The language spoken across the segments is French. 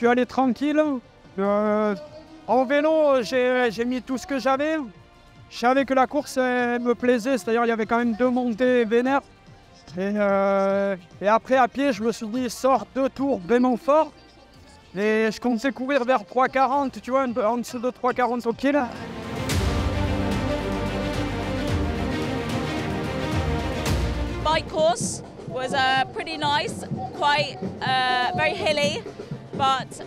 suis allé tranquille. En vélo, j'ai mis tout ce que j'avais. Je savais que la course me plaisait, c'est-à-dire il y avait quand même 2 montées vénères. Et après, à pied, je me suis dit, sors 2 tours vraiment fort. Et je comptais courir vers 3,40, tu vois, en dessous de 3,40 au pied là. Bike course was pretty nice, quite very hilly, but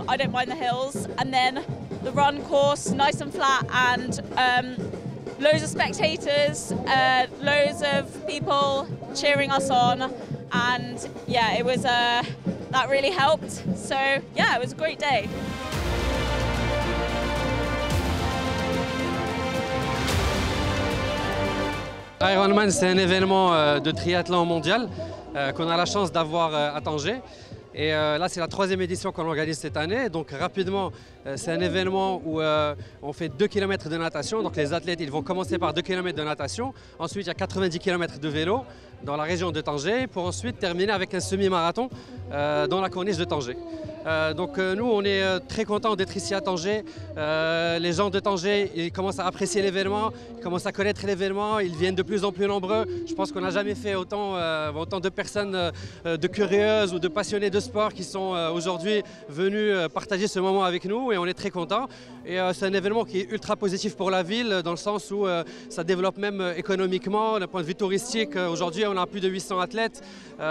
I don't mind the hills. And then the run course, nice and flat, and loads of spectators, loads of people cheering us on, and yeah, it was that really helped. So yeah, it was a great day. Ironman, c'est un événement de triathlon mondial qu'on a la chance d'avoir à Tanger. Et là, c'est la 3e édition qu'on organise cette année. Donc rapidement, c'est un événement où on fait 2 km de natation. Donc les athlètes, ils vont commencer par 2 km de natation. Ensuite, il y a 90 km de vélo dans la région de Tanger pour ensuite terminer avec un semi-marathon dans la corniche de Tanger. Donc nous, on est très contents d'être ici à Tanger. Les gens de Tanger, ils commencent à apprécier l'événement, ils commencent à connaître l'événement, ils viennent de plus en plus nombreux. Je pense qu'on n'a jamais fait autant de personnes, de curieuses ou de passionnés de sport qui sont aujourd'hui venus partager ce moment avec nous et on est très contents. Et c'est un événement qui est ultra positif pour la ville dans le sens où ça développe même économiquement, d'un point de vue touristique. Aujourd'hui, on a plus de 800 athlètes, on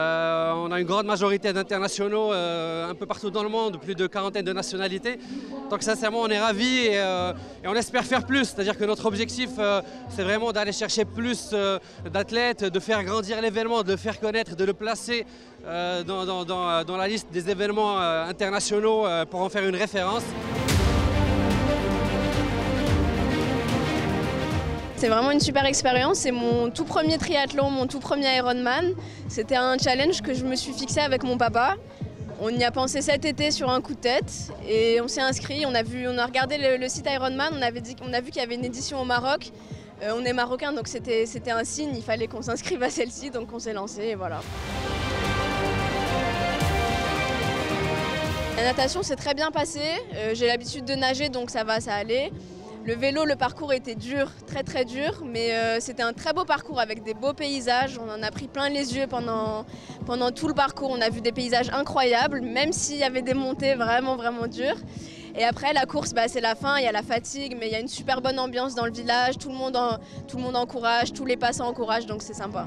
a une grande majorité d'internationaux un peu partout dans le monde, plus de 40aine de nationalités. Donc sincèrement, on est ravis et on espère faire plus. C'est-à-dire que notre objectif, c'est vraiment d'aller chercher plus d'athlètes, de faire grandir l'événement, de le faire connaître, de le placer dans la liste des événements internationaux pour en faire une référence. C'est vraiment une super expérience, c'est mon tout premier triathlon, mon tout premier Ironman. C'était un challenge que je me suis fixé avec mon papa. On y a pensé cet été sur un coup de tête et on s'est inscrit, on a regardé le site Ironman, on a vu qu'il y avait une édition au Maroc. On est marocain donc c'était un signe, il fallait qu'on s'inscrive à celle-ci, donc on s'est lancé et voilà. La natation s'est très bien passée, j'ai l'habitude de nager donc ça allait. Le vélo, le parcours était dur, très très dur, mais c'était un très beau parcours avec des beaux paysages. On en a pris plein les yeux pendant tout le parcours. On a vu des paysages incroyables, même s'il y avait des montées vraiment vraiment dures. Et après la course, c'est la fin, il y a la fatigue, mais il y a une super bonne ambiance dans le village. Tout le monde encourage, tous les passants encouragent, donc c'est sympa.